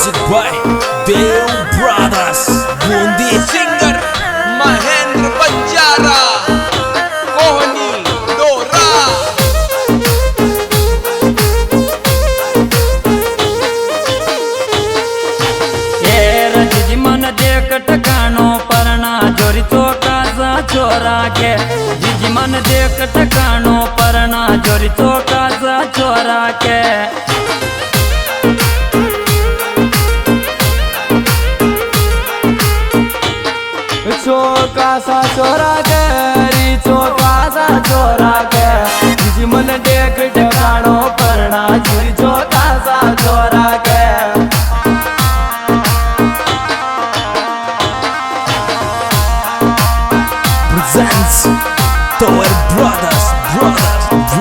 Music by Dev brothers Bundi singer Mahendra Banjara कोहनी डोरा। जी मन देख टकानो परना जोरी चौका सा छोरा के जी मन देख टकानो परना जोरी चौका सा छोरा के चौका सा छोरा के चौका सा छोरा के जी मन देख टकानो परना जोरी चौका सा छोरा के presents Tower Brothers.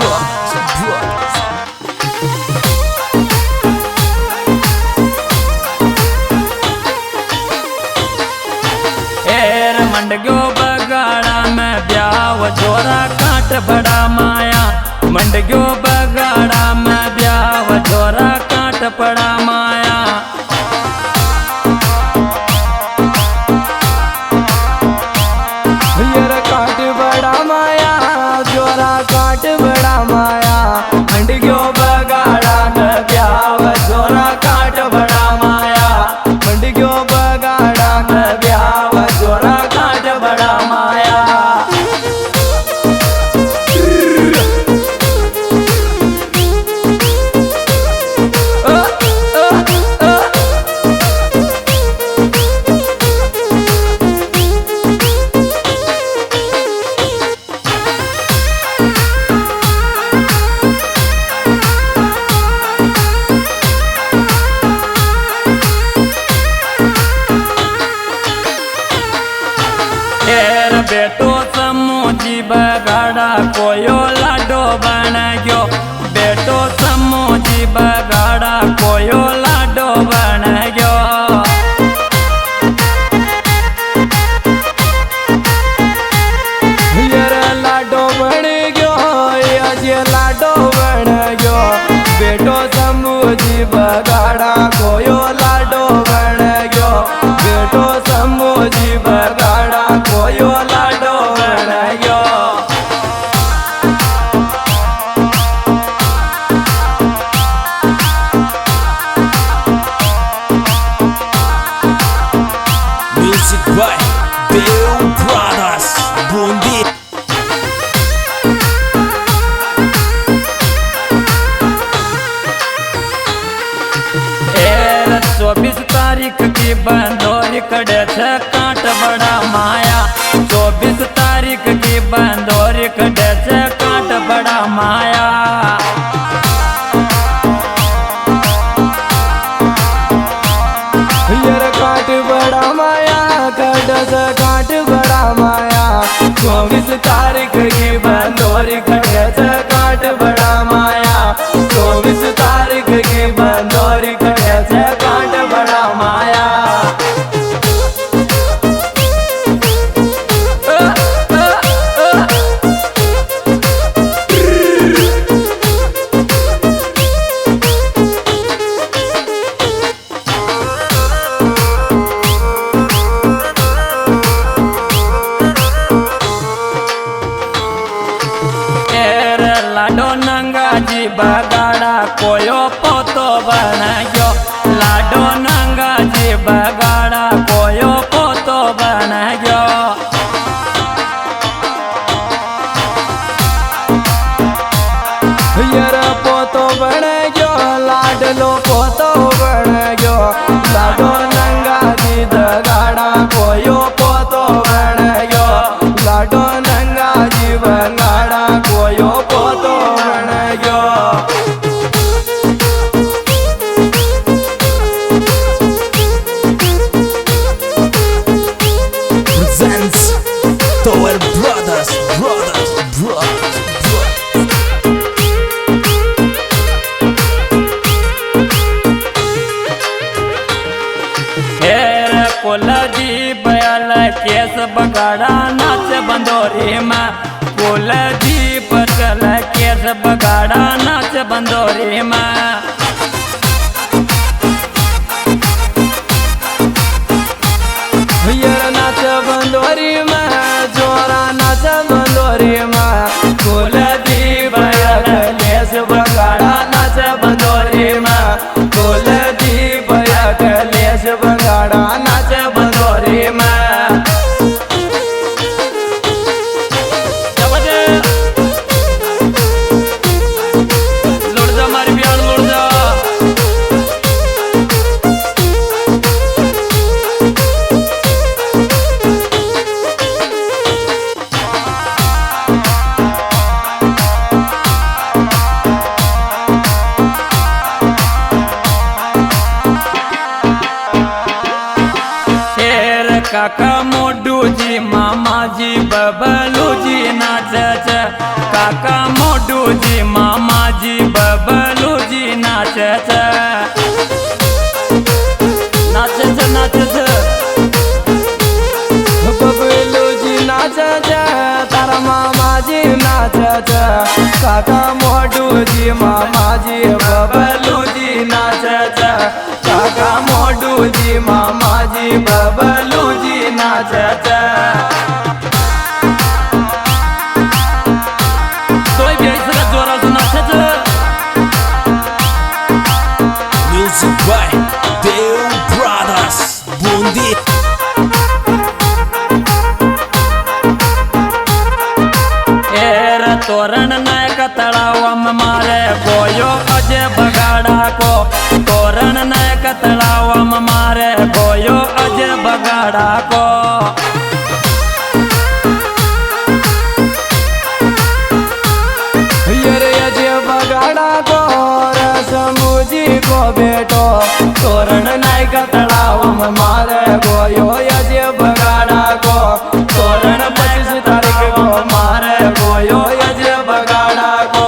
एर मंडग्यो बगाड़ा में ब्याव जोरा काट बड़ा माया मंडग्यो बगाड़ा में ब्याव जोरा काट पड़ा माया काट बड़ा माया जोरा काट बड़ा माया मंडग्यो बगाड़ा में ब्याव जोरा काट बड़ा माया मंडग्यो बगाड़ा में ब्याव जोरा काट बड़ा माया बेटो समूजी बगाड़ा कोयो लाडो बन गयो बेटो समूजी बगाड़ा कोयो लाडो बन गयो लाडो बन गयो ये लाडो बन गयो बेटो समूजी बगाड़ा कोयो लाडो बन गयो बेटो समूजी बगाड़ा कोयो लाडो बन गयो Music by Dev Brothers Bundi एर 24 तारीख की बंदोरी कड़े छे काट बड़ा माया 24 तारीख की बंदोरी कड़े छे काट बड़ा माया काट बड़ा माया काट बड़ा माया 24 तारीख की बंदोरी खड़े काट बड़ा माया 24 तारीख की बंदोरी खड़े काट बड़ा माया लाडो नंगा जी बगाड़ा कोयो पोतो बन गयो लाडो नंगा जी बगाड़ा कोयो पोतो बन गयो पोतो बन गयो लाडलो पोतो बन गयो लाडो नंगा जी बगाड़ा कोयो पोतो बन गयो लाडो नंगा जी बगाड़ा कोयो पोतो बन गयो presents Tower Brothers. कुलजी बयाल केस बगाड़ा नाच बंदोरी में कुलजी बचल केस बगाड़ा नाच बंदोरी में बगाड़ा नाच बंदोरी में कुलदीप अखिलेश बगाड़ा नाच बंदोरी में काका मोडू जी मामा जी बबलू जी नाच काका मोडू जी मामा जी बबलू जी नाच बबलू जी नाच तारा मामा जी नाच काका मोडू जी मामा जी बबलू जी नाच काका मोडू जी मामा जी बबलू जी नाच Music by Deu Brothers Bundi. तोरण नायक तड़ाव मारे गोयो अजय बगाड़ा को तोरण नायक तड़ाव मारे गोयो अजय बगाड़ा को अजय बगाड़ा को समूजी को बेटो तोरण नायक तड़ाव मारे गोयो अजय बगाड़ा को तोरण 25 तारीख को मारे गोयो अजय बगाड़ा को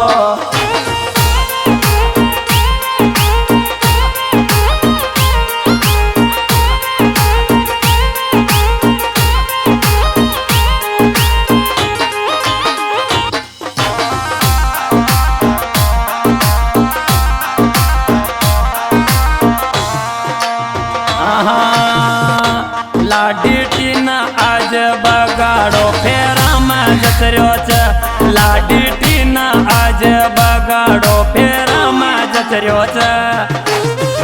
लाडी टीना आज बगाड़ो फेरा में जचर्यो छ लाडी टीना आज बगाड़ो फेरा में जचर्यो छ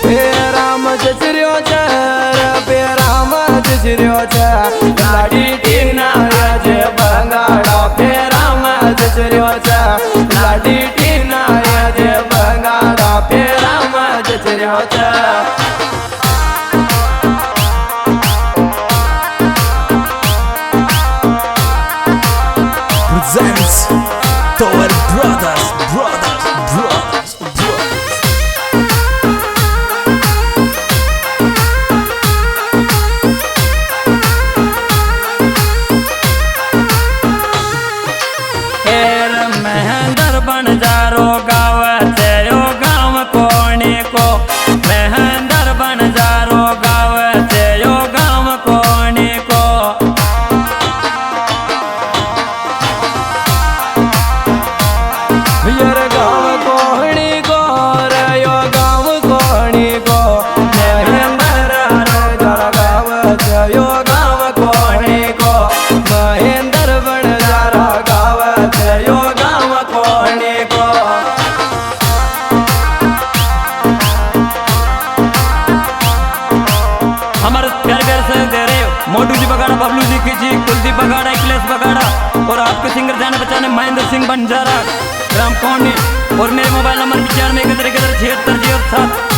फेरा में जचर्यो छ फेरा में जचर्यो छ लाडी टीना आज बगाड़ो फेरा में जचर्यो छ लाडी टीना आज बगाड़ो फेरा में जचर्यो छ Presents Tower Brothers. महेंद्र बनजारो गाँव से यो गाँव कोने को महेंद्र बनजारो गाँव से यो गाँव कोने को यार गाँव कोहणी को यो गाँव कोहणी को महेंद्र गाँव से यो गाँव कोहणी को महेंद्र बनजारा गाँव से यो गाँव कोहणी को हमारे प्यार प्यार से दे रहे मोटू जी बगाड़ा बबलू जी की जी कुलदीप बगाड़ा अखिलेश बगाड़ा और आपके सिंगर जाने बचाने महेंद्र सिंह बंजारा ग्राम कोहनी और मेरे मोबाइल नंबर 95 76 07